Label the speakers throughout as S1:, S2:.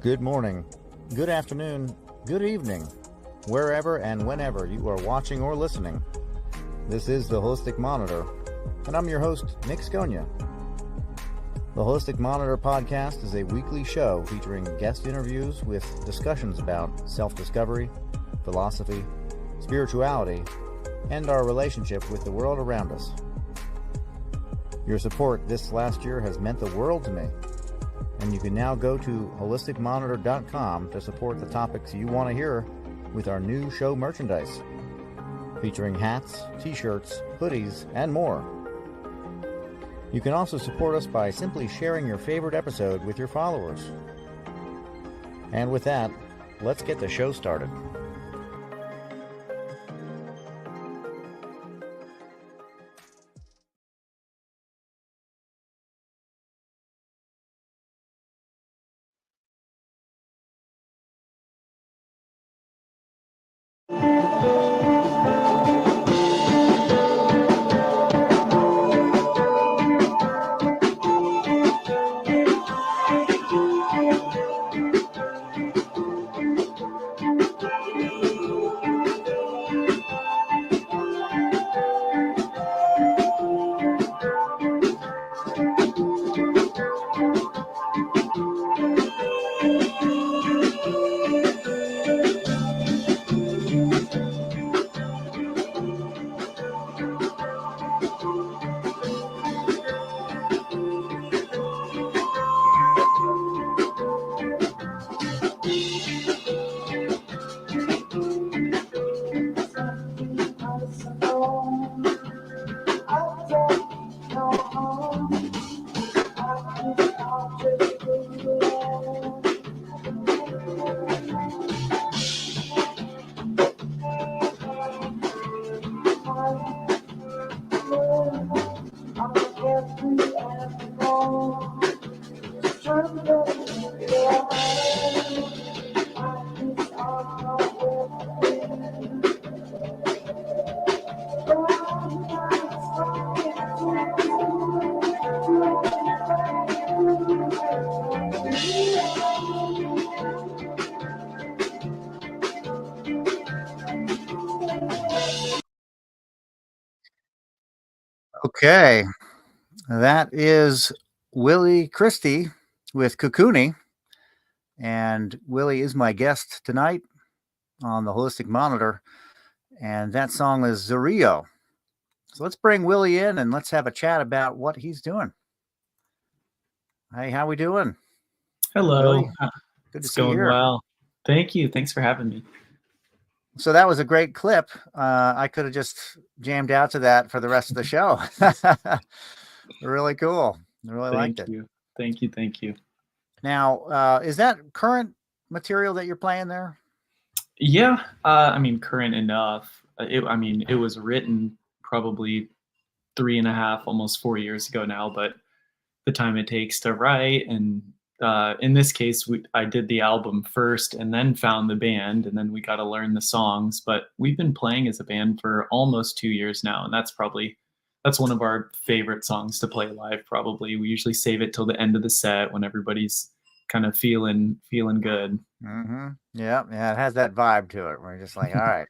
S1: Good morning, good afternoon, good evening, wherever and whenever you are watching or listening. This is the Holistic Monitor, and I'm your host, Nick Sconia. The Holistic Monitor podcast is a weekly show featuring guest interviews with discussions about self-discovery, philosophy, spirituality, and our relationship with the world around us. Your support this last year has meant the world to me, and you can now go to holisticmonitor.com to support the topics you want to hear with our new show merchandise, featuring hats, t-shirts, hoodies, and more. You can also support us by simply sharing your favorite episode with your followers. And with that, let's get the show started. Okay, that is Willy Christie with Kukuni, and Willy is my guest tonight on the Holistic Monitor, and that song is Zorio. So let's bring Willy in and let's have a chat about what he's doing. Hey, how we doing?
S2: Hello.
S1: Willy? Good to
S2: It's
S1: see you
S2: going
S1: here.
S2: well. Thank you. Thanks for having me.
S1: So that was a great clip. I could have just jammed out to that for the rest of the show. Really cool. I really liked it.
S2: Thank you.
S1: Now, is that current material that you're playing there?
S2: Yeah. Current enough. It was written probably 3.5, almost 4 years ago now, but the time it takes to write, and in this case, I did the album first and then found the band, and then we got to learn the songs. But we've been playing as a band for almost 2 years now, and that's one of our favorite songs to play live. Probably we usually save it till the end of the set when everybody's kind of feeling good.
S1: Mm-hmm. Yeah, it has that vibe to it. We're just like, all right,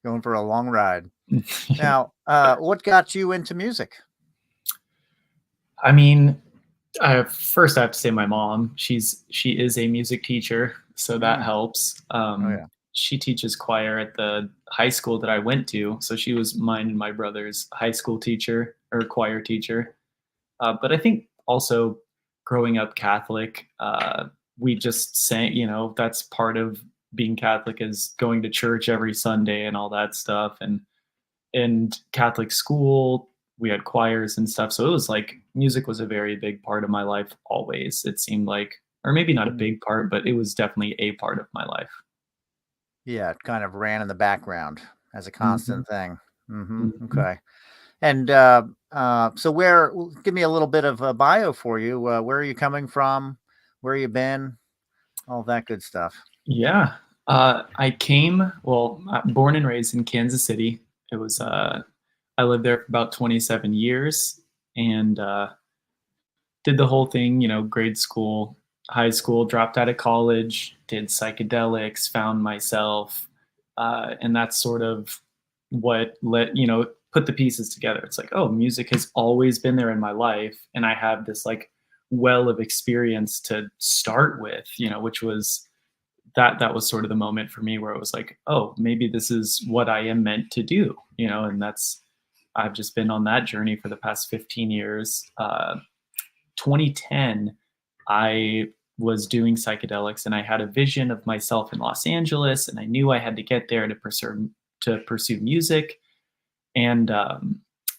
S1: going for a long ride. Now, what got you into music?
S2: First I have to say my mom. She is a music teacher, so that helps. She teaches choir at the high school that I went to, so she was mine and my brother's high school teacher or choir teacher. But I think also growing up Catholic, we just sang. That's part of being Catholic, is going to church every Sunday and all that stuff. And in Catholic school, we had choirs and stuff. So it was like music was a very big part of my life always. It seemed like, or maybe not a big part, but it was definitely a part of my life.
S1: Yeah, it kind of ran in the background as a constant thing. Okay. And so give me a little bit of a bio for you. Where are you coming from? Where you been? All that good stuff.
S2: Yeah. Born and raised in Kansas City. It was, I lived there for about 27 years and did the whole thing, grade school, high school, dropped out of college, did psychedelics, found myself, and that's sort of what put the pieces together. It's like, oh, music has always been there in my life, and I have this like well of experience to start with, which was that was sort of the moment for me where it was like, oh, maybe this is what I am meant to do, and I've just been on that journey for the past 15 years. 2010, I was doing psychedelics and I had a vision of myself in Los Angeles, and I knew I had to get there to pursue music. And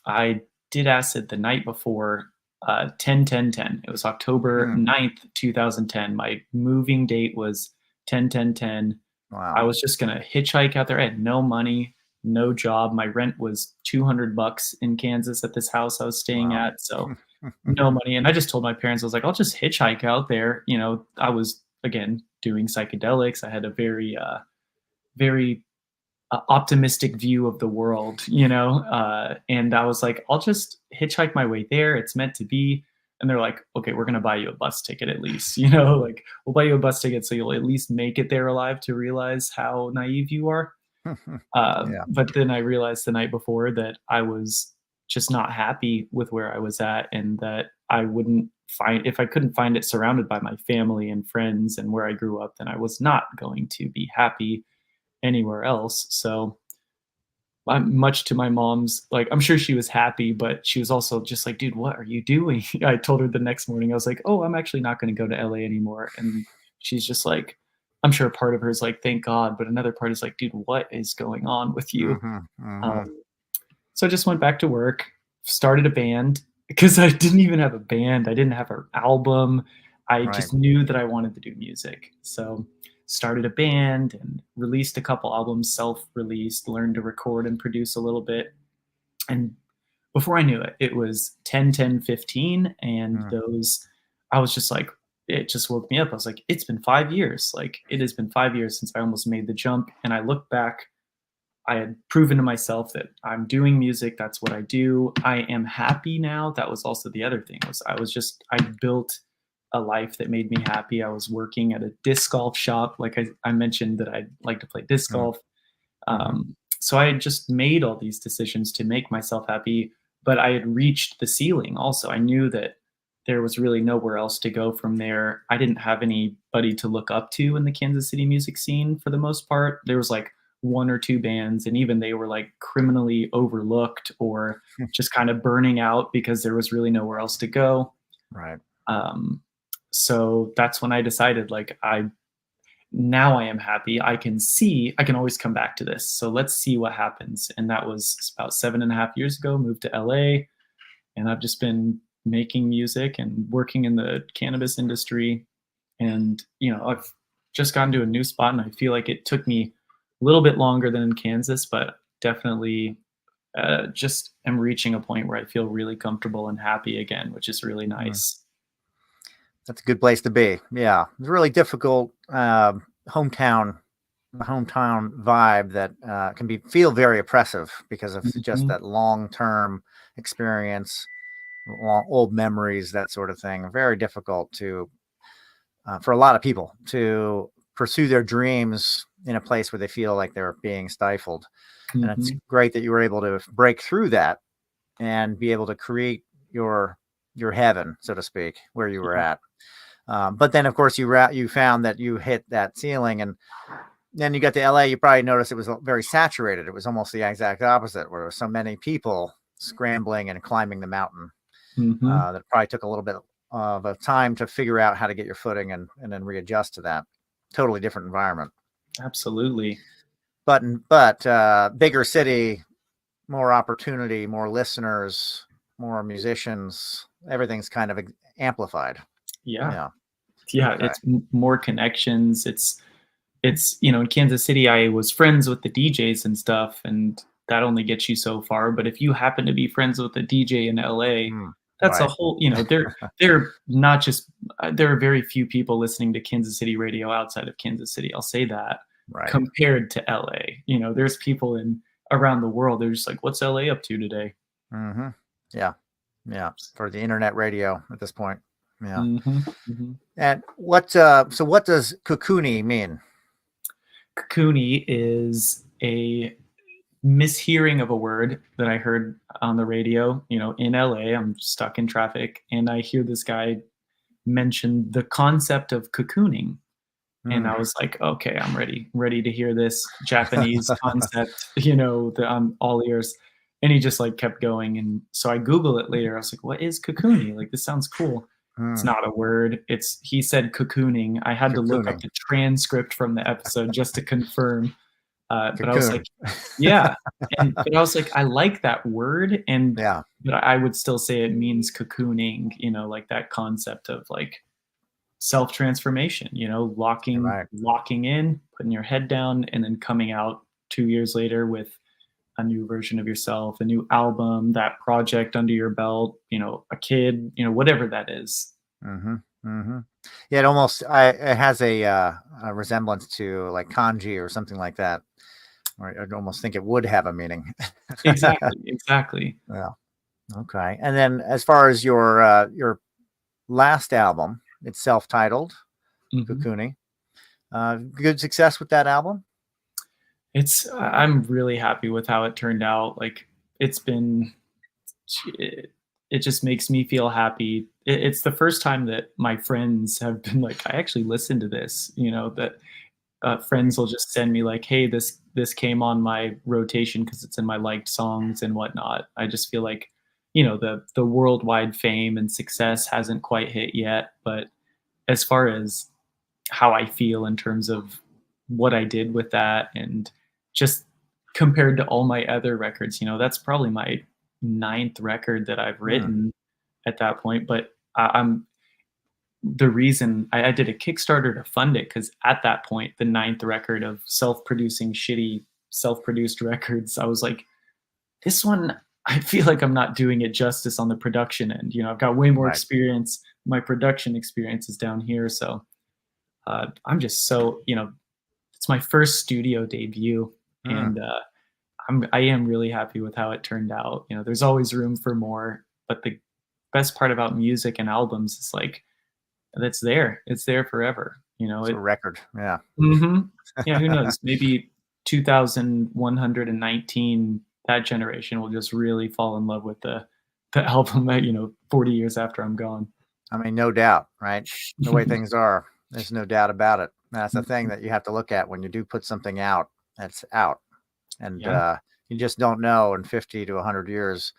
S2: I did acid the night before 10/10/10. It was October 9th, 2010. My moving date was 10/10/10.
S1: Wow.
S2: I was just going to hitchhike out there. I had no money, no job. My rent was $200 in Kansas at this house I was staying at. So no money. And I just told my parents, I was like, I'll just hitchhike out there. I was, again, doing psychedelics. I had a very, very optimistic view of the world, and I was like, I'll just hitchhike my way there. It's meant to be. And they're like, okay, we're going to buy you a bus ticket at least, like we'll buy you a bus ticket so you'll at least make it there alive to realize how naive you are. But then I realized the night before that I was just not happy with where I was at, and that if I couldn't find it surrounded by my family and friends and where I grew up, then I was not going to be happy anywhere else. So much to my mom's, like, I'm sure she was happy, but she was also just like, dude, what are you doing? I told her the next morning, I was like, oh, I'm actually not going to go to LA anymore. And she's just like, I'm sure a part of her is like, thank God. But another part is like, dude, what is going on with you? So I just went back to work, started a band, because I didn't even have a band. I didn't have an album. I just knew that I wanted to do music. So started a band and released a couple albums, self-released, learned to record and produce a little bit. And before I knew it, it was 10/10/15. And I was just like, it just woke me up. I was like, it's been 5 years. Like, it has been 5 years since I almost made the jump. And I look back, I had proven to myself that I'm doing music. That's what I do. I am happy now. That was also the other thing, was I built a life that made me happy. I was working at a disc golf shop. Like I mentioned that I like to play disc golf. So I had just made all these decisions to make myself happy, but I had reached the ceiling also. I knew that there was really nowhere else to go from there. I didn't have anybody to look up to in the Kansas City music scene for the most part. There was like one or two bands, and even they were like criminally overlooked or just kind of burning out because there was really nowhere else to go.
S1: Right.
S2: So that's when I decided, like, now I am happy. I can always come back to this. So let's see what happens. And that was about 7.5 years ago, moved to LA, and I've just been making music and working in the cannabis industry. And, I've just gotten to a new spot, and I feel like it took me a little bit longer than in Kansas, but definitely just am reaching a point where I feel really comfortable and happy again, which is really nice.
S1: That's a good place to be. Yeah. It's really difficult hometown vibe that can feel very oppressive because of just that long-term experience, old memories, that sort of thing. Very difficult for a lot of people to pursue their dreams in a place where they feel like they're being stifled. And it's great that you were able to break through that and be able to create your heaven, so to speak, where you were at. But then, of course, you found that you hit that ceiling, and then you got to LA. You probably noticed it was very saturated. It was almost the exact opposite, where there were so many people scrambling and climbing the mountain that it probably took a little bit of a time to figure out how to get your footing and then readjust to that. Totally different environment.
S2: Absolutely.
S1: But bigger city, more opportunity, more listeners, more musicians. Everything's kind of amplified.
S2: Yeah. Okay. It's more connections. It's in Kansas City, I was friends with the DJs and stuff, and that only gets you so far. But if you happen to be friends with a DJ in LA, that's a whole, they're not just, there are very few people listening to Kansas City radio outside of Kansas City. I'll say that. Right. Compared to LA, there's people around the world. They're just like, what's LA up to today?
S1: Yeah. For the internet radio at this point. Yeah.
S2: Mm-hmm. Mm-hmm.
S1: And what does Kukuni mean?
S2: Kukuni is a mishearing of a word that I heard on the radio, in LA. I'm stuck in traffic and I hear this guy mention the concept of cocooning. And I was like, okay, I'm ready to hear this Japanese concept, I'm all ears. And he just like kept going. And so I Googled it later. I was like, what is cocooning? Like, this sounds cool. It's not a word. He said cocooning. I had to look up the transcript from the episode just to confirm. But I was like, yeah. But I was like, I like that word. But I would still say it means cocooning, like that concept of like self-transformation, locking in, putting your head down, and then coming out 2 years later with a new version of yourself, a new album, that project under your belt, a kid, whatever that is.
S1: Mm-hmm. Mm-hmm. Yeah, it has a resemblance to like kanji or something like that. Or I'd almost think it would have a meaning.
S2: Exactly.
S1: Yeah. Okay. And then as far as your last album, it's self-titled, Kukuni. Good success with that album?
S2: I'm really happy with how it turned out. Like, it just makes me feel happy. It's the first time that my friends have been like, I actually listened to this, that friends will just send me like, hey, this came on my rotation because it's in my liked songs and whatnot. I just feel like, the worldwide fame and success hasn't quite hit yet. But as far as how I feel in terms of what I did with that, and just compared to all my other records, that's probably my 9th record that I've written at that point. But the reason I did a Kickstarter to fund it, because at that point, the 9th record of self-producing shitty self-produced records, I was like, this one, I feel like I'm not doing it justice on the production end. I've got way more experience. My production experience is down here. So I'm just so, it's my first studio debut. And I am really happy with how it turned out. There's always room for more. But the best part about music and albums is like, it's there forever.
S1: It's a record. Yeah.
S2: Mm-hmm. Yeah. Who knows? Maybe 2119, that generation will just really fall in love with the album that, 40 years after I'm gone.
S1: I mean, no doubt, right? The way things are, there's no doubt about it. That's the thing that you have to look at when you do put something out. That's out. And you just don't know in 50 to 100 years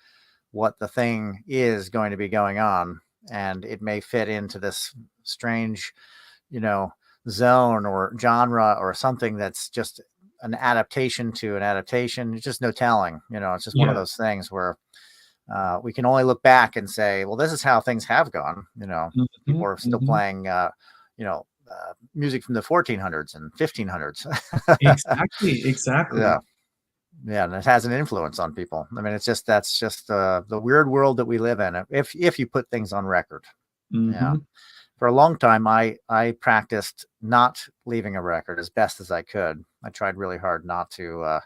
S1: what the thing is going to be going on. And it may fit into this strange, zone or genre or something that's just an adaptation to an adaptation. There's just no telling. It's just one of those things where we can only look back and say, well, this is how things have gone. People are still playing, music from the 1400s and 1500s.
S2: Exactly.
S1: Yeah, and it has an influence on people. I mean, that's just the weird world that we live in. If you put things on record, yeah. For a long time, I practiced not leaving a record as best as I could. I tried really hard not to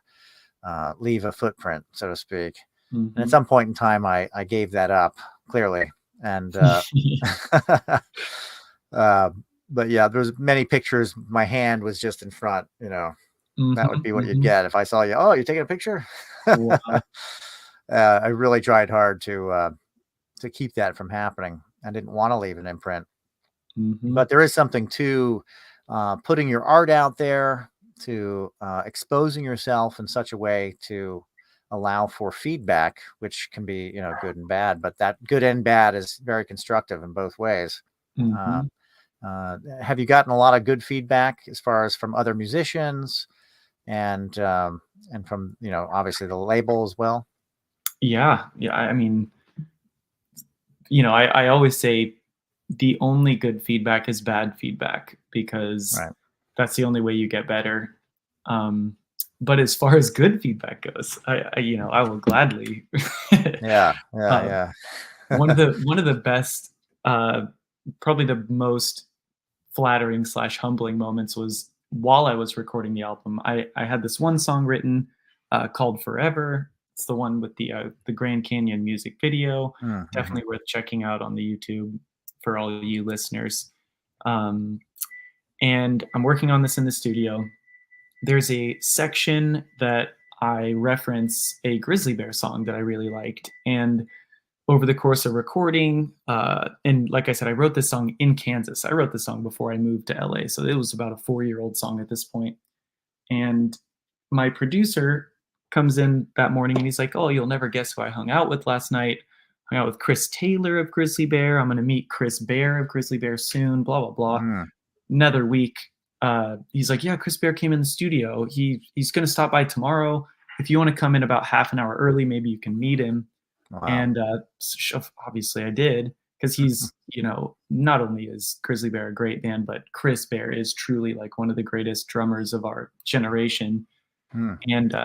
S1: leave a footprint, so to speak. And at some point in time, I gave that up clearly. And but yeah, there was many pictures. My hand was just in front. That would be what you'd get if I saw you. Oh, you're taking a picture. Wow. I really tried hard to keep that from happening. I didn't want to leave an imprint. But there is something to putting your art out there, to exposing yourself in such a way to allow for feedback, which can be, good and bad. But that good and bad is very constructive in both ways. Have you gotten a lot of good feedback as far as from other musicians and from, obviously the label as well?
S2: Yeah. I mean, I always say the only good feedback is bad feedback, because that's the only way you get better. But as far as good feedback goes, I will gladly.
S1: Yeah.
S2: One of the best, probably the most flattering / humbling moments was while I was recording the album. I had this one song written called Forever. It's the one with the Grand Canyon music video. Definitely worth checking out on the YouTube. for all you listeners. And I'm working on this in the studio. There's a section that I reference a Grizzly Bear song that I really liked. And over the course of recording, and like I said, I wrote this song in Kansas. I wrote this song before I moved to LA. So it was about a 4-year-old song at this point. And my producer comes in that morning and he's like, oh, you'll never guess who I hung out with last night. Hung out with Chris Taylor of Grizzly Bear. I'm going to meet Chris Bear of Grizzly Bear soon, blah, blah, blah. Another week, he's like, yeah, Chris Bear came in the studio. He's going to stop by tomorrow. If you want to come in about half an hour early, maybe you can meet him. Wow. And obviously I did, because he's, not only is Grizzly Bear a great band, but Chris Bear is truly like one of the greatest drummers of our generation. And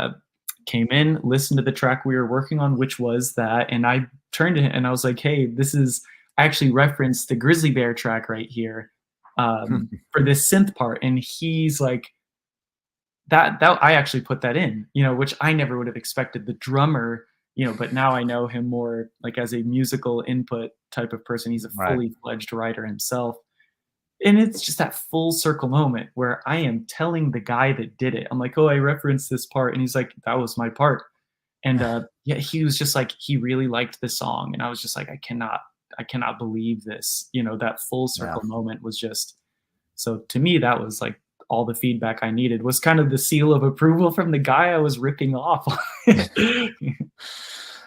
S2: came in, listened to the track we were working on, which was that. And I turned to him and I was like, hey, I actually referenced the Grizzly Bear track right here for this synth part. And he's like, that I actually put that in, which I never would have expected. The drummer, but now I know him more like as a musical input type of person. He's a fully fledged writer himself. And it's just that full circle moment where I am telling the guy that did it. I'm like, oh, I referenced this part. And he's like, that was my part. And he was just like, he really liked the song. And I was just like, I cannot believe this. That full circle moment was just, so to me, that was like all the feedback I needed, was kind of the seal of approval from the guy I was ripping off.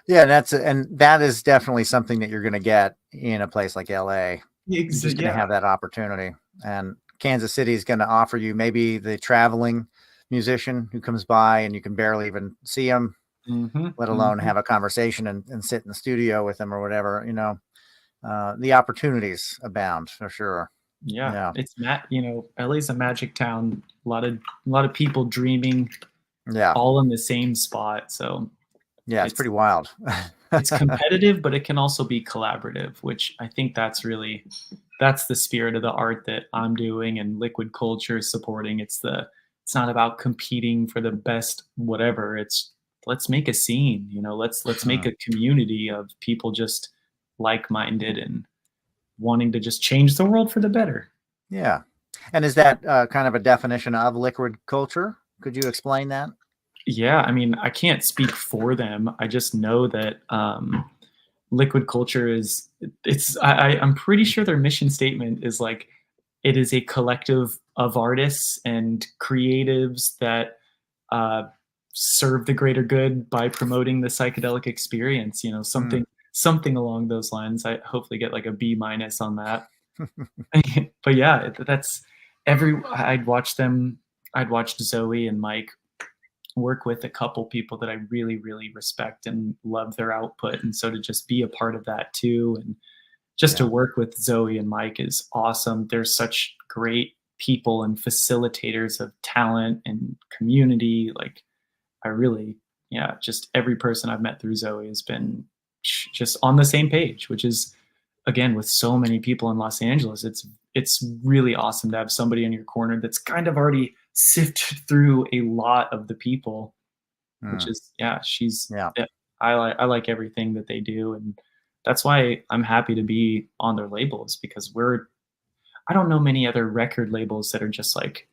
S1: Yeah, that is definitely something that you're going to get in a place like LA. You're just going to have that opportunity. And Kansas City is going to offer you maybe the traveling musician who comes by and you can barely even see him, let alone have a conversation and sit in the studio with him or whatever. The opportunities abound for sure.
S2: Yeah. It's LA's a magic town. A lot of people dreaming, all in the same spot. So
S1: it's pretty wild.
S2: It's competitive, but it can also be collaborative, which I think that's the spirit of the art that I'm doing and Liquid Culture is supporting. It's not about competing for the best whatever. It's let's make a scene, let's make a community of people just like-minded and wanting to just change the world for the better.
S1: Yeah. And is that kind of a definition of Liquid Culture? Could you explain that?
S2: Yeah, I mean, I can't speak for them. I just know that Liquid Culture I'm pretty sure their mission statement is like, it is a collective of artists and creatives that serve the greater good by promoting the psychedelic experience, something along those lines. I hopefully get like a B- on that. But yeah, I'd watched Zoe and Mike work with a couple people that I really, really respect and love their output. And so to just be a part of that too, and just to work with Zoe and Mike is awesome. They're such great people and facilitators of talent and community. Like just every person I've met through Zoe has been just on the same page, which is, again, with so many people in Los Angeles, it's really awesome to have somebody in your corner that's kind of already sifted through a lot of the people, which is, I like everything that they do. And that's why I'm happy to be on their labels, because I don't know many other record labels that are just like,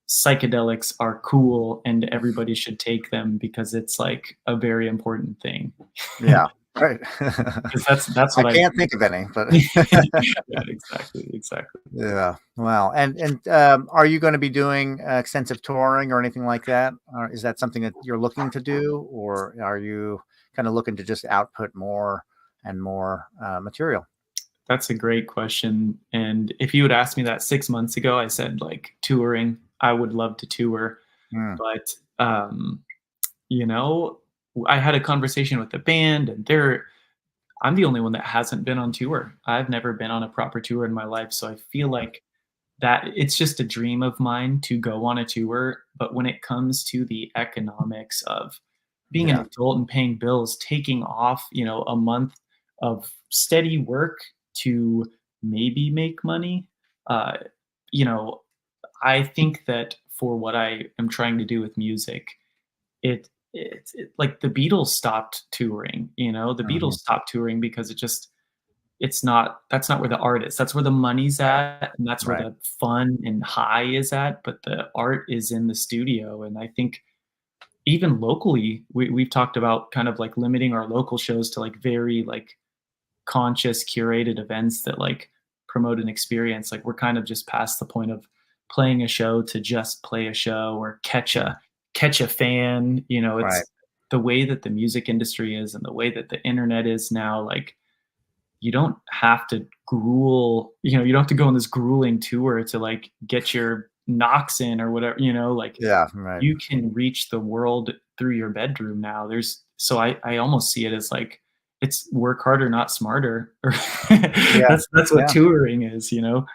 S2: psychedelics are cool and everybody should take them because it's like a very important thing.
S1: Yeah. Right.
S2: That's what
S1: I can't think of any, but
S2: yeah, exactly.
S1: Yeah. Wow. And are you going to be doing extensive touring or anything like that? Or is that something that you're looking to do, or are you kind of looking to just output more and more material?
S2: That's a great question. And if you had asked me that 6 months ago, I said like touring. I would love to tour, but I had a conversation with the band, and I'm the only one that hasn't been on tour. I've never been on a proper tour in my life. So I feel like that it's just a dream of mine to go on a tour. But when it comes to the economics of being an adult and paying bills, taking off, a month of steady work to maybe make money, I think that for what I am trying to do with music, it's like the Beatles stopped touring, the Beatles stopped touring because that's not where the art is. That's where the money's at, and that's where
S1: Right.
S2: the fun and high is at, but the art is in the studio. And I think even locally, we've talked about kind of like limiting our local shows to like very like conscious curated events that like promote an experience. Like we're kind of just past the point of playing a show to just play a show or catch a fan. You know,
S1: Right.
S2: it's the way that the music industry is and the way that the internet is now. Like you don't have to gruel, you know, you don't have to go on this grueling tour to like get your knocks in or whatever, you know, like
S1: Yeah. Right.
S2: you can reach the world through your bedroom now. So I almost see it as like it's work harder, not smarter.
S1: Yeah.
S2: That's what
S1: Yeah.
S2: touring is, you know?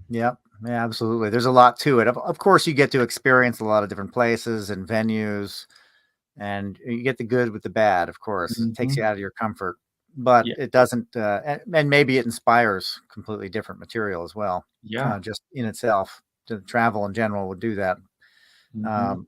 S1: Yep. Yeah, absolutely. There's a lot to it. Of course, you get to experience a lot of different places and venues, and you get the good with the bad. Of course, it takes
S2: Mhm.
S1: you out of your comfort, but
S2: Yeah.
S1: it doesn't. And maybe it inspires completely different material as well.
S2: Yeah.
S1: Just in itself, to travel in general would do that.
S2: Mhm.
S1: Um,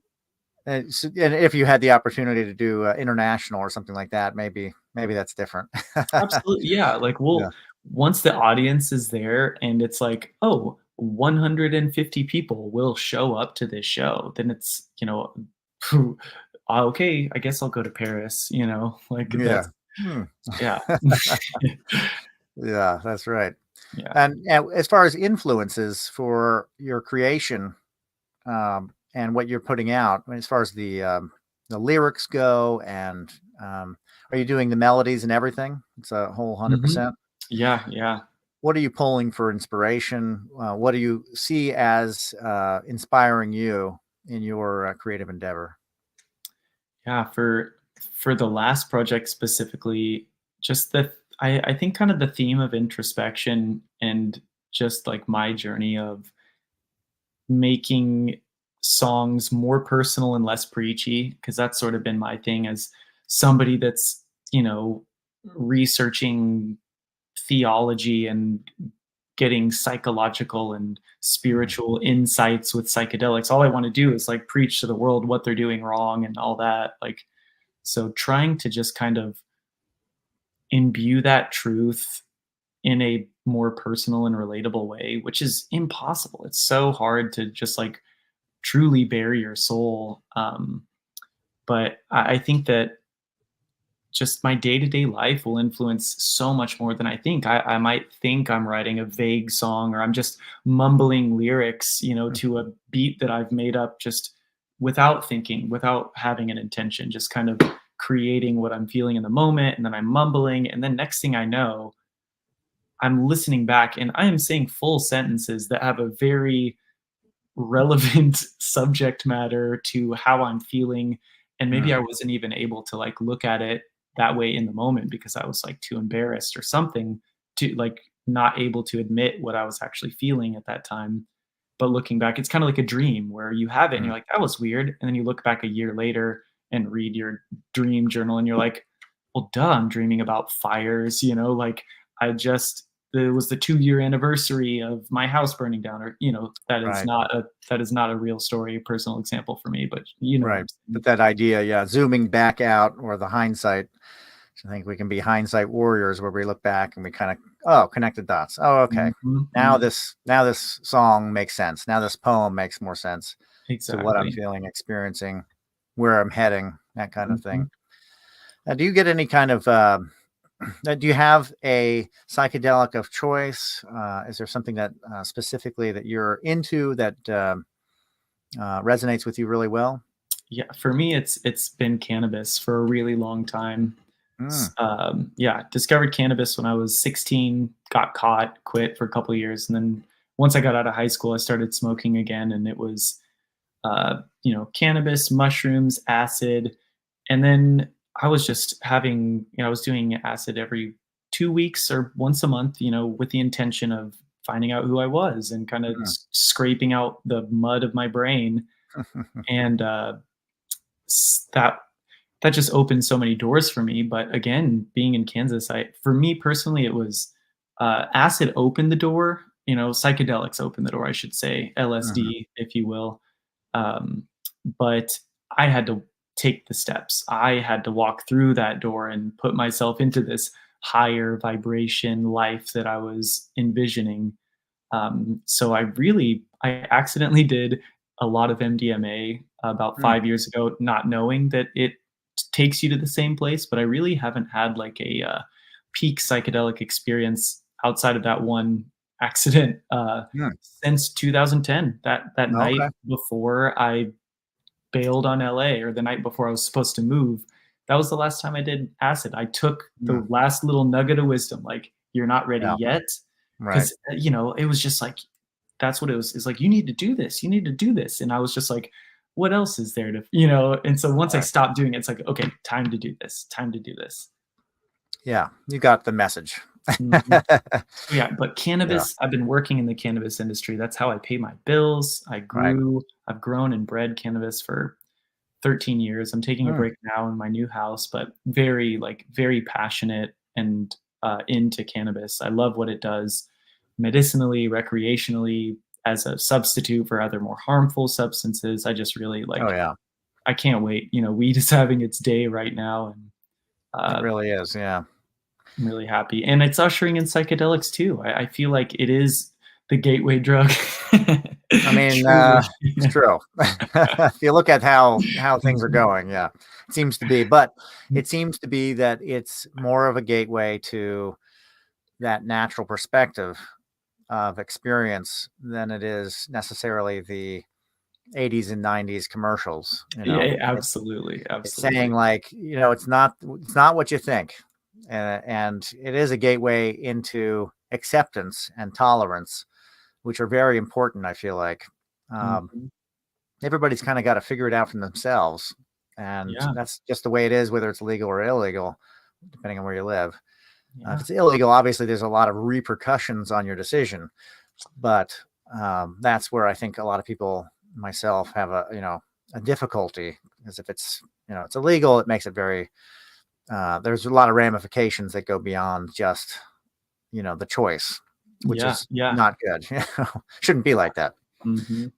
S1: and if you had the opportunity to do international or something like that, maybe that's different.
S2: Absolutely, yeah, like,
S1: Yeah.
S2: once the audience is there and it's like, "Oh, 150 people will show up to this show," then it's, you know, "Okay, I guess I'll go to Paris," you know? Like,
S1: Yeah.
S2: that's
S1: Hmm.
S2: yeah.
S1: Yeah, that's right.
S2: Yeah.
S1: And as far as influences for your creation, and what you're putting out, as far as the lyrics go, and are you doing the melodies and everything? It's a whole
S2: Mhm.
S1: 100%.
S2: Yeah, yeah.
S1: What are you pulling for inspiration? What do you see as inspiring you in your creative endeavor?
S2: Yeah, for the last project specifically, just I think kind of the theme of introspection and just, like, my journey of making songs more personal and less preachy, because that's sort of been my thing as somebody that's, you know, researching theology and getting psychological and
S1: Mm,
S2: spiritual insights with psychedelics. All I want to do is like preach to the world what they're doing wrong and all that. Like, so trying to just kind of imbue that truth in a more personal and relatable way, which is impossible. It's so hard to just like truly bare your soul. But I think that just my day-to-day life will influence so much more than I think. I might think I'm writing a vague song or I'm just mumbling lyrics, you know,
S1: mm,
S2: to a beat that I've made up just without thinking, without having an intention, just kind of creating what I'm feeling in the moment. And then I'm mumbling. And then next thing I know, I'm listening back and I am saying full sentences that have a very relevant subject matter to how I'm feeling. And maybe I
S1: mm,
S2: wasn't even able to like look at it that way in the moment because I was like too embarrassed or something to like not able to admit what I was actually feeling at that time. But looking back, it's kind of like a dream where you have it and
S1: mm.
S2: you're like, that was weird. And then you look back a year later and read your dream journal and you're like, well, duh, I'm dreaming about fires, you know, like I just it was the 2-year anniversary of my house burning down, or you know,
S1: Right.
S2: that is not a real story, a personal example for me, but you know what
S1: Right.
S2: I'm
S1: But
S2: saying.
S1: that idea, yeah, zooming back out, or the hindsight. I think we can be hindsight warriors where we look back and we kind of, oh, connect the dots. Oh, okay.
S2: Mhm,
S1: Now
S2: mhm.
S1: this song makes sense. Now this poem makes more sense to what I'm
S2: Exactly.
S1: feeling, experiencing, where I'm heading, that kind of thing.
S2: Mhm.
S1: Do you get any kind of do you have a psychedelic of choice? Is there something that specifically that you're into that resonates with you really well?
S2: Yeah, for me, it's been cannabis for a really long time.
S1: Mm,
S2: Yeah, discovered cannabis when I was 16, got caught, quit for a couple of years, and then once I got out of high school, I started smoking again, and it was you know, cannabis, mushrooms, acid, and then I was just having, you know, I was doing acid every 2 weeks or once a month, you know, with the intention of finding out who I was and kind of
S1: mm.
S2: scraping out the mud of my brain, and that that just opened so many doors for me. But again, being in Kansas, I for me personally, it was acid opened the door. You know, psychedelics opened the door, I should say,
S1: Mhm.
S2: LSD, if you will. Um, but I had to take the steps. I had to walk through that door and put myself into this higher vibration life that I was envisioning. So I accidentally did a lot of MDMA about 5 years ago, not knowing that it takes you to the same place. But I really haven't had like a peak psychedelic experience outside of that one accident since 2010. That night
S1: Okay.
S2: before I bailed on LA, or the night before I was supposed to move, that was the last time I did acid. I took the last little nugget of wisdom, like, you're not ready yet.
S1: Right.
S2: Because, it was just like, that's what it was. It's like, you need to do this. You need to do this. And I was just like, what else is there to, and so once I stopped doing it, it's like, okay, time to do this. Time to do this.
S1: Yeah. You got the message.
S2: Yeah. But cannabis, I've been working in the cannabis industry. That's how I pay my bills. I've grown and bred cannabis for 13 years. I'm taking a break now in my new house, but very passionate and into cannabis. I love what it does medicinally, recreationally, as a substitute for other more harmful substances. I just really like, I can't wait. Weed is having its day right now. And
S1: it really is. Yeah.
S2: I'm really happy. And it's ushering in psychedelics too. I feel like it is the gateway drug.
S1: I mean, it's true. If you look at how things are going, it seems to be. But it seems to be that it's more of a gateway to that natural perspective of experience than it is necessarily the 80s and 90s commercials.
S2: Yeah, absolutely.
S1: It's saying like, it's not what you think. And it is a gateway into acceptance and tolerance, which are very important. I feel like everybody's kind of got to figure it out for themselves. And that's just the way it is, whether it's legal or illegal, depending on where you live. If it's illegal, obviously there's a lot of repercussions on your decision, but that's where I think a lot of people, myself, have a difficulty, because if it's illegal, it makes it very there's a lot of ramifications that go beyond just the choice, which is not good. Shouldn't be like that.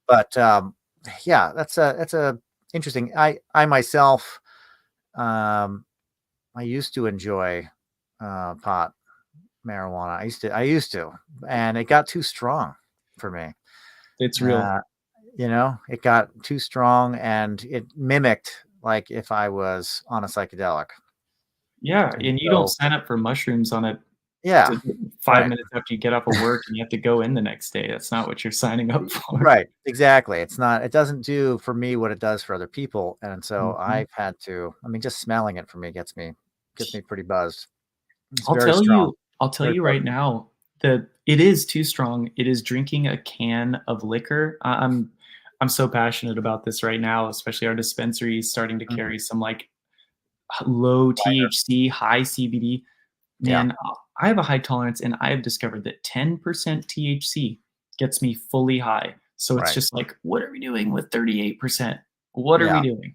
S1: But that's a interesting. I myself, I used to enjoy pot, marijuana. I used to, and it got too strong for me.
S2: It's real.
S1: It got too strong, and it mimicked like if I was on a psychedelic.
S2: Yeah, and you don't sign up for mushrooms on it. 5 minutes after you get off of work and you have to go in the next day. That's not what you're signing up for.
S1: Right. Exactly. It doesn't do for me what it does for other people. And so I've had to, just smelling it for me gets me pretty buzzed.
S2: I'll tell you right now that it is too strong. It is drinking a can of liquor. I'm so passionate about this right now, especially our dispensary is starting to carry some like low THC, high CBD. Man, I have a high tolerance, and I have discovered that 10% THC gets me fully high. So it's just like, what are we doing with 38%? What are we doing?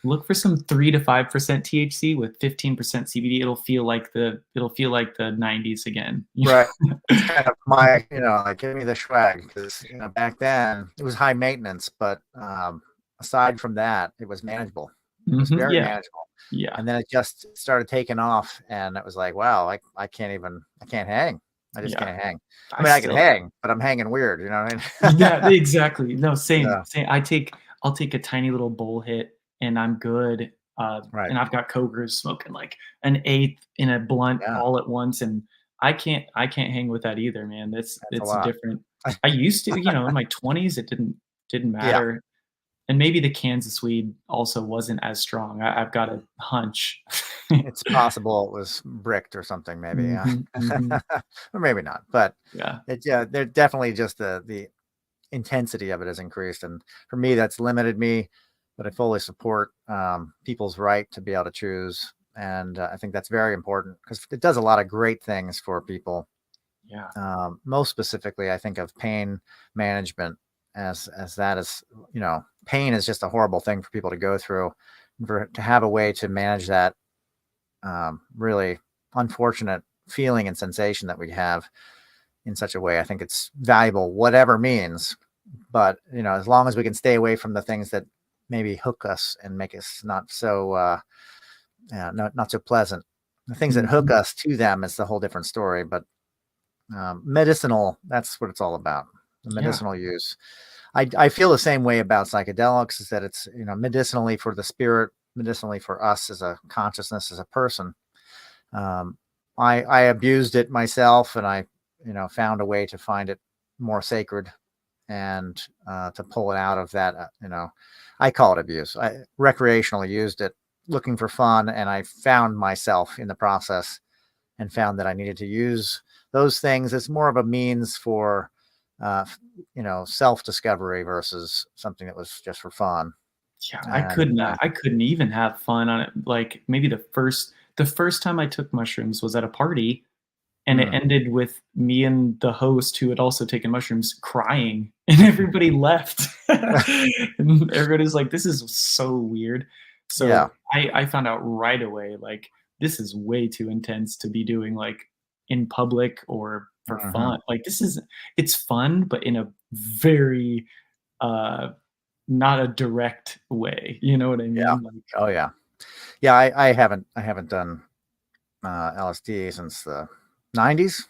S2: Look for some 3 to 5% THC with 15% CBD. It'll feel like the 90s again.
S1: Right. It's kind of my, like, give me the swag, because back then it was high maintenance, but aside from that, it was manageable. It was very manageable.
S2: Yeah.
S1: And then it just started taking off, and it was like, wow, I can't hang. I just can't hang. I can hang, but I'm hanging weird. You know what I mean?
S2: Yeah, exactly. No, same. I'll take a tiny little bowl hit and I'm good. And I've got coworkers smoking like an eighth in a blunt all at once. And I can't hang with that either, man. It's different. I used to, in my 20s, it didn't matter. Yeah. And maybe the Kansas weed also wasn't as strong. I've got a hunch.
S1: It's possible it was bricked or something, maybe. Or maybe not. But they're definitely just the intensity of it has increased. And for me, that's limited me. But I fully support people's right to be able to choose. And I think that's very important, because it does a lot of great things for people.
S2: Yeah.
S1: Most specifically, I think of pain management as that is, pain is just a horrible thing for people to go through. To have a way to manage that really unfortunate feeling and sensation that we have in such a way, I think it's valuable, whatever means. But, as long as we can stay away from the things that maybe hook us and make us not so not so pleasant, The things that hook us to them is a whole different story. But medicinal, that's what it's all about. The medicinal use. I feel the same way about psychedelics, is that it's, medicinally for the spirit, medicinally for us as a consciousness, as a person. I abused it myself, and I, found a way to find it more sacred and to pull it out of that, I call it abuse. I recreationally used it looking for fun, and I found myself in the process and found that I needed to use those things as more of a means for, self-discovery versus something that was just for fun.
S2: Yeah, I couldn't even have fun on it. Like maybe the first time I took mushrooms was at a party, and it ended with me and the host, who had also taken mushrooms, crying, and everybody left. And everybody's like, this is so weird. So I found out right away, like, this is way too intense to be doing like in public or for fun. Like it's fun, but in a very not a direct way. You know what I mean?
S1: Yeah.
S2: Like,
S1: oh yeah. Yeah. I haven't done LSD since the 90s,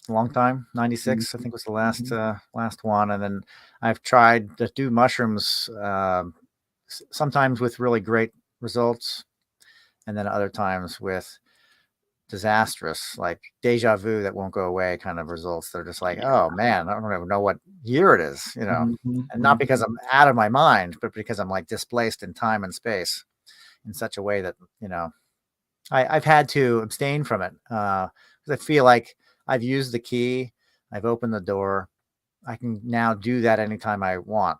S1: a long time. 96, I think, was the last one. And then I've tried to do mushrooms, sometimes with really great results, and then other times with disastrous, like deja vu that won't go away kind of results. They're just like, oh man, I don't even know what year it is, and not because I'm out of my mind, but because I'm like displaced in time and space in such a way that, I've had to abstain from it. Because I feel like I've used the key, I've opened the door. I can now do that anytime I want.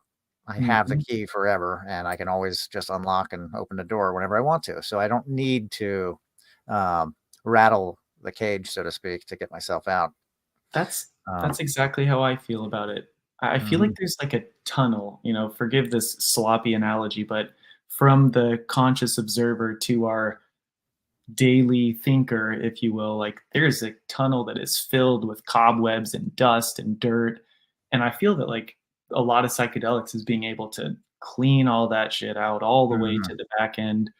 S1: I have the key forever, and I can always just unlock and open the door whenever I want to. So I don't need to rattle the cage, so to speak, to get myself out.
S2: That's exactly how I feel about it. I feel like there's like a tunnel, forgive this sloppy analogy, but from the conscious observer to our daily thinker, if you will, like there's a tunnel that is filled with cobwebs and dust and dirt. And I feel that like a lot of psychedelics is being able to clean all that shit out all the way to the back end.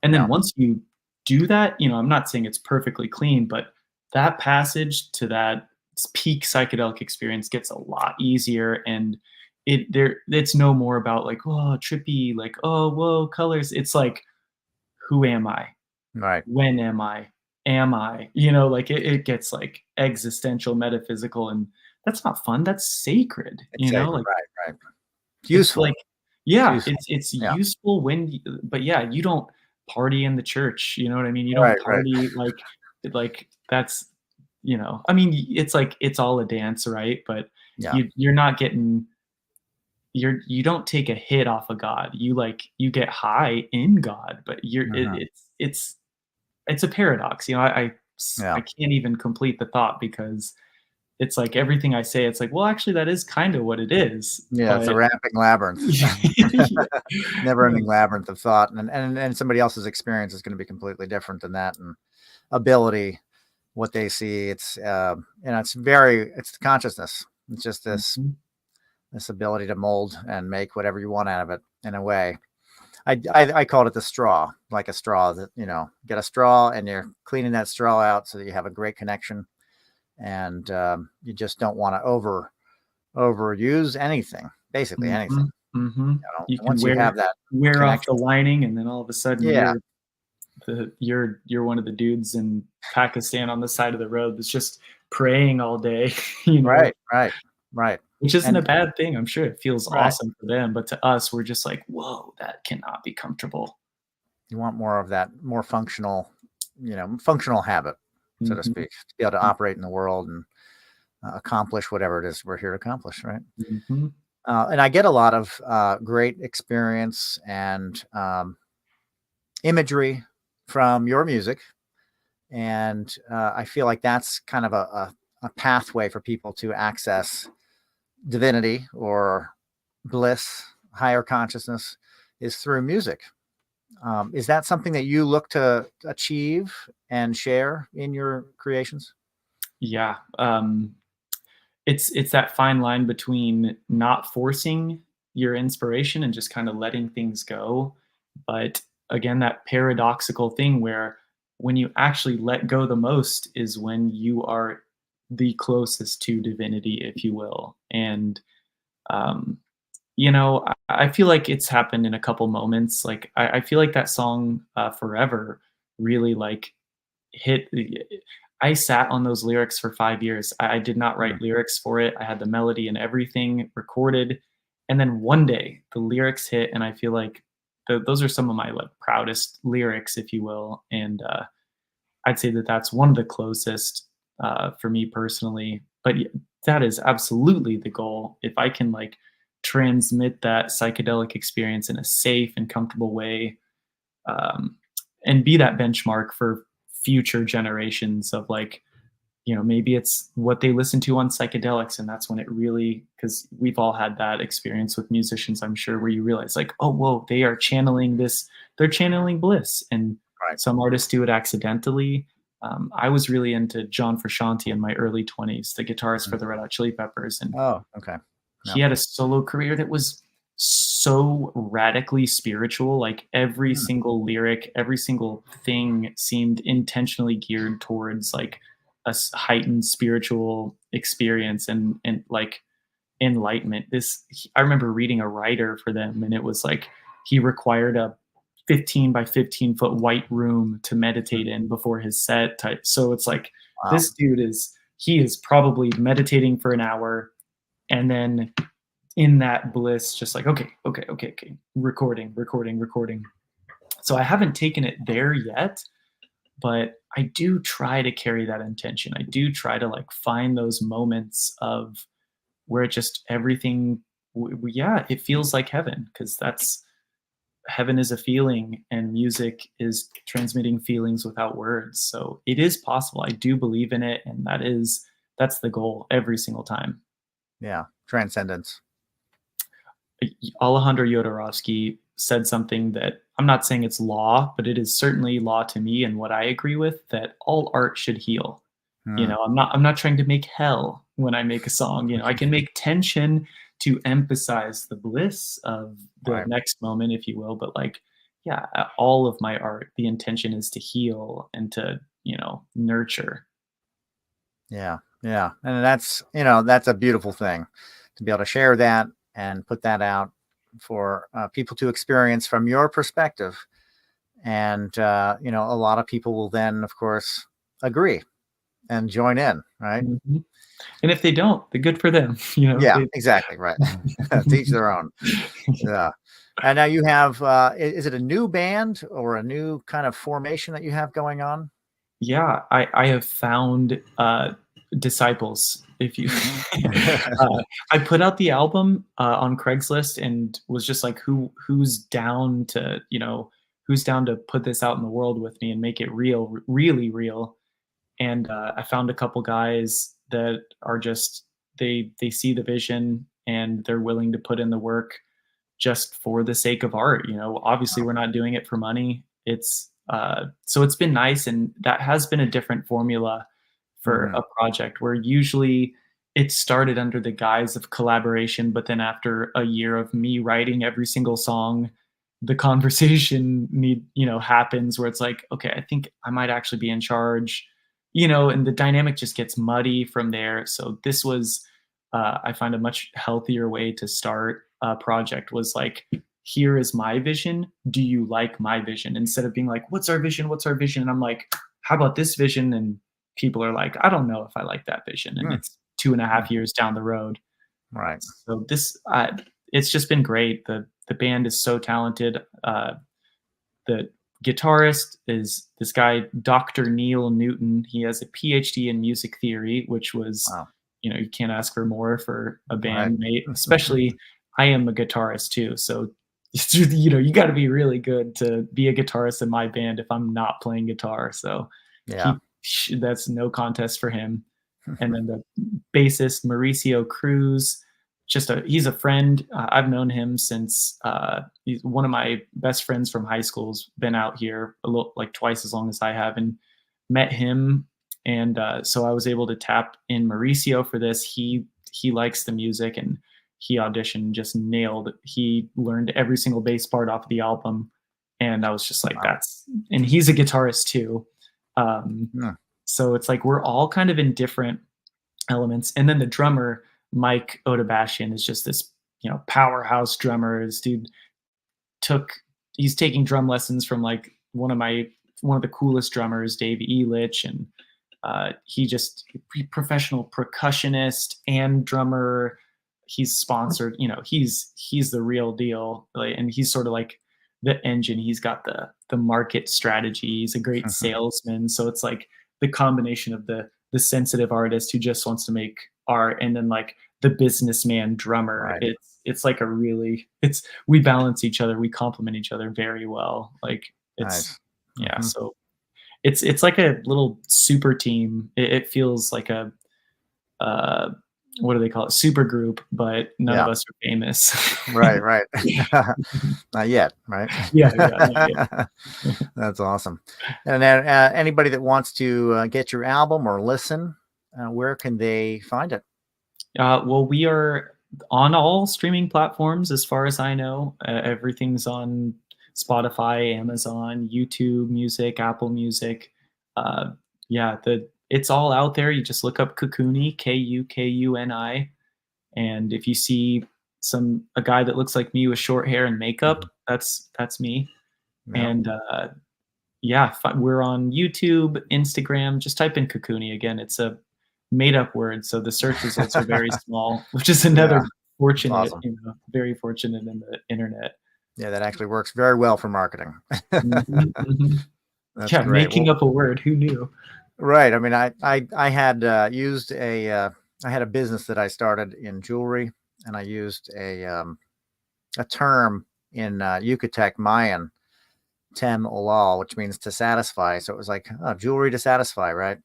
S2: And then once you do that, I'm not saying it's perfectly clean, but that passage to that peak psychedelic experience gets a lot easier. And it's no more about like, oh, trippy, like, oh, whoa, colors. It's like, who am I?
S1: Right.
S2: When am I? Am I? Like it gets like existential, metaphysical, and that's not fun. That's sacred.
S1: It's sacred.
S2: Like,
S1: right. Useful.
S2: Like, yeah, it's useful but yeah, you don't party in the church. You know what I mean? You don't party like that's, I mean, it's like, it's all a dance, right? But you're not getting, you don't take a hit off of God. You get high in God, but it's a paradox. I can't even complete the thought, because it's like everything I say, it's like, well, actually that is kind of what it is.
S1: Yeah. It's a ramping labyrinth, never ending labyrinth of thought. And somebody else's experience is going to be completely different than that. And ability, what they see, it's, it's the consciousness. It's just this ability to mold and make whatever you want out of it in a way. I called it the straw, like a straw that, get a straw and you're cleaning that straw out so that you have a great connection. And you just don't want to overuse anything, basically anything.
S2: You can
S1: once you have that
S2: wear off the lining, and then all of a sudden you're one of the dudes in Pakistan on the side of the road that's just praying all day.
S1: Right.
S2: Which isn't a bad thing. I'm sure it feels awesome for them, but to us, we're just like, whoa, that cannot be comfortable.
S1: You want more of that, more functional habit, so to speak, to be able to operate in the world and accomplish whatever it is we're here to accomplish, right? And I get a lot of great experience and imagery from your music, and I feel like that's kind of a pathway for people to access divinity or bliss, higher consciousness, is through music. Is that something that you look to achieve and share in your creations?
S2: Yeah. It's that fine line between not forcing your inspiration and just kind of letting things go. But again, that paradoxical thing where when you actually let go the most is when you are the closest to divinity, if you will. And um, I feel like it's happened in a couple moments. Like I feel like that song "Forever" really like hit. I sat on those lyrics for 5 years. I did not write lyrics for it. I had the melody and everything recorded, and then one day the lyrics hit, and I feel like those are some of my like proudest lyrics, if you will. And I'd say that that's one of the closest for me personally. But that is absolutely the goal. If I can like transmit that psychedelic experience in a safe and comfortable way, um, and be that benchmark for future generations of like, maybe it's what they listen to on psychedelics, and that's when it really, because we've all had that experience with musicians, I'm sure, where you realize like, oh, whoa, they are channeling this, they're channeling bliss. And some artists do it accidentally. I was really into John Frusciante in my early 20s, the guitarist for the Red Hot Chili Peppers. And he had a solo career that was so radically spiritual. Like every single lyric, every single thing seemed intentionally geared towards like a heightened spiritual experience and like enlightenment. I remember reading a writer for them, and it was like he required a 15 by 15 foot white room to meditate in before his set type. So it's like, this dude he is probably meditating for an hour, and then in that bliss, just like, okay, recording. So I haven't taken it there yet, but I do try to carry that intention. I do try to like find those moments of where it just everything, it feels like heaven, because heaven is a feeling, and music is transmitting feelings without words. So it is possible. I do believe in it, and that's the goal every single time.
S1: Yeah, transcendence.
S2: Alejandro Jodorowsky said something that I'm not saying it's law, but it is certainly law to me, and what I agree with, that all art should heal. I'm not trying to make hell when I make a song. I can make tension to emphasize the bliss of the next moment, if you will. But like, all of my art, the intention is to heal and to, nurture.
S1: Yeah. Yeah. And that's a beautiful thing to be able to share that and put that out for people to experience from your perspective. And, a lot of people will then, of course, agree and join in. Right.
S2: Mm-hmm. And if they don't, they're good for them.
S1: Yeah, exactly. Right. To each their own. Yeah. And now you have, is it a new band or a new kind of formation that you have going on?
S2: Yeah, I have found disciples. If you, I put out the album on Craigslist and was just like, who's down to, who's down to put this out in the world with me and make it real, really real. And I found a couple guys that are just, they see the vision and they're willing to put in the work just for the sake of art. Obviously we're not doing it for money. It's so it's been nice, and that has been a different formula for a project, where usually it started under the guise of collaboration, but then after a year of me writing every single song, the conversation happens where it's like, okay, I think I might actually be in charge, and the dynamic just gets muddy from there. So this was, I find, a much healthier way to start a project, was like, here is my vision. Do you like my vision? Instead of being like, what's our vision? And I'm like, how about this vision? And people are like, I don't know if I like that vision. And it's 2.5 years down the road.
S1: Right.
S2: So this, it's just been great. The band is so talented. The guitarist is this guy, Dr. Neil Newton. He has a PhD in music theory, which was, you can't ask for more for a bandmate, especially I am a guitarist too. So, you got to be really good to be a guitarist in my band if I'm not playing guitar. So that's no contest for him. And then the bassist, Mauricio Cruz, he's a friend. I've known him since he's one of my best friends from high school. Has been out here a little, like twice as long as I have, and met him. And so I was able to tap in Mauricio for this. He likes the music, and he auditioned, just nailed it. He learned every single bass part off the album. And I was just like, and he's a guitarist too. So it's like we're all kind of in different elements. And then the drummer, Mike Odabashian, is just this, powerhouse drummer. This dude he's taking drum lessons from like one of the coolest drummers, Dave Elitch, and he professional percussionist and drummer. He's sponsored, he's the real deal. And he's sort of like the engine. He's got the market strategy. He's a great salesman. So it's like the combination of the sensitive artist who just wants to make art, and then like the businessman drummer.
S1: Right.
S2: It's like we balance each other. We complement each other very well. Like it's
S1: nice.
S2: So it's like a little super team. It feels like a what do they call it? Super group, but none of us are famous.
S1: Right. Not yet, right?
S2: Yeah, not yet.
S1: That's awesome. And then anybody that wants to get your album or listen, where can they find it?
S2: Well, we are on all streaming platforms, as far as I know. Everything's on Spotify, Amazon, YouTube Music, Apple Music. It's all out there. You just look up Kukuni, Kukuni, and if you see a guy that looks like me with short hair and makeup, that's me. Yep. And we're on YouTube, Instagram. Just type in Kukuni. Again, it's a made-up word, so the search results are very small, which is another fortunate,
S1: awesome.
S2: Very fortunate in the internet.
S1: Yeah, that actually works very well for marketing.
S2: That's great. Making up a word, who knew?
S1: Right. I mean, I had used I had a business that I started in jewelry, and I used a term in Yucatec Mayan, tem olal, which means to satisfy. So it was like, jewelry to satisfy, right?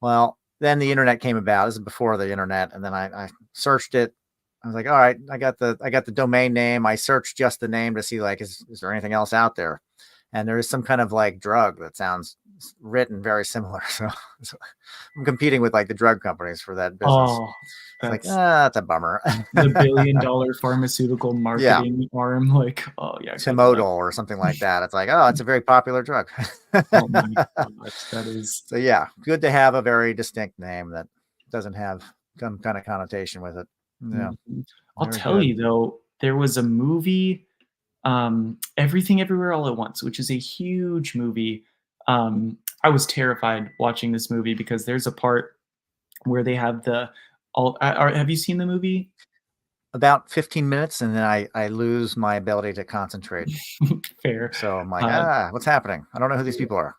S1: Well, then the internet came about. This is before the internet, and then I searched it. I was like, all right, I got the domain name. I searched just the name to see like, is there anything else out there? And there is some kind of like drug that sounds written very similar. So I'm competing with like the drug companies for that business.
S2: Oh,
S1: that's a bummer.
S2: The $1 billion pharmaceutical marketing arm, like,
S1: Timodal or something like that. It's like, it's a very popular drug.
S2: Oh my gosh, that is.
S1: So yeah, good to have a very distinct name that doesn't have some kind of connotation with it. Yeah.
S2: I'll tell you though, there was a movie, Everything Everywhere All at Once, which is a huge movie. I was terrified watching this movie because there's a part where they have have you seen the movie?
S1: About 15 minutes, and then I lose my ability to concentrate.
S2: Fair.
S1: So I'm like, what's happening? I don't know who these people are.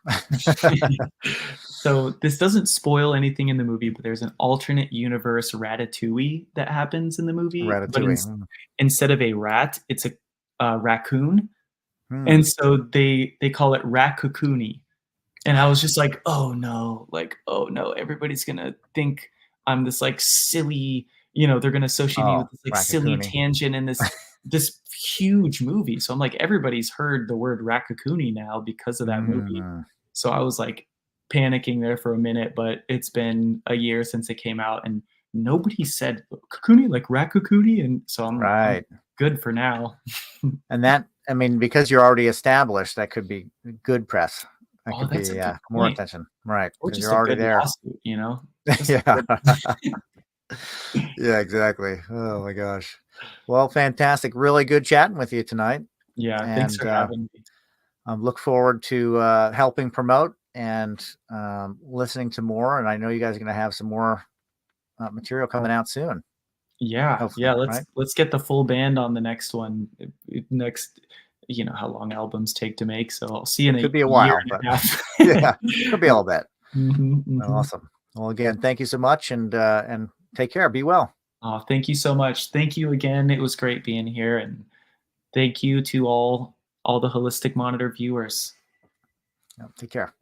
S2: So this doesn't spoil anything in the movie, but there's an alternate universe Ratatouille that happens in the movie.
S1: Ratatouille.
S2: But instead of a rat, it's a raccoon. And so they call it Kukuni. And I was just like, oh no, everybody's going to think I'm this like silly, they're going to associate me with this like silly tangent in this huge movie. So I'm like, everybody's heard the word Kukuni now because of that movie. So I was like panicking there for a minute, but it's been a year since it came out and nobody said Kukuni, like Kukuni. And so I'm good for now.
S1: And that, I mean, because you're already established, that could be good press. That could be more attention. Right. Because you're already there.
S2: Lawsuit,
S1: Yeah. Yeah, exactly. Oh my gosh. Well, fantastic. Really good chatting with you tonight.
S2: Yeah. Thanks for having me.
S1: I look forward to helping promote and listening to more. And I know you guys are going to have some more material coming out soon.
S2: Yeah.
S1: Hopefully,
S2: yeah. Let's get the full band on the next one. You know how long albums take to make. So I'll see you in
S1: could be a while, but yeah, could be a little bit. Awesome. Well, again, thank you so much, and take care. Be well.
S2: Oh, thank you so much. Thank you again. It was great being here, and thank you to all the Holistic Monitor viewers.
S1: Take care.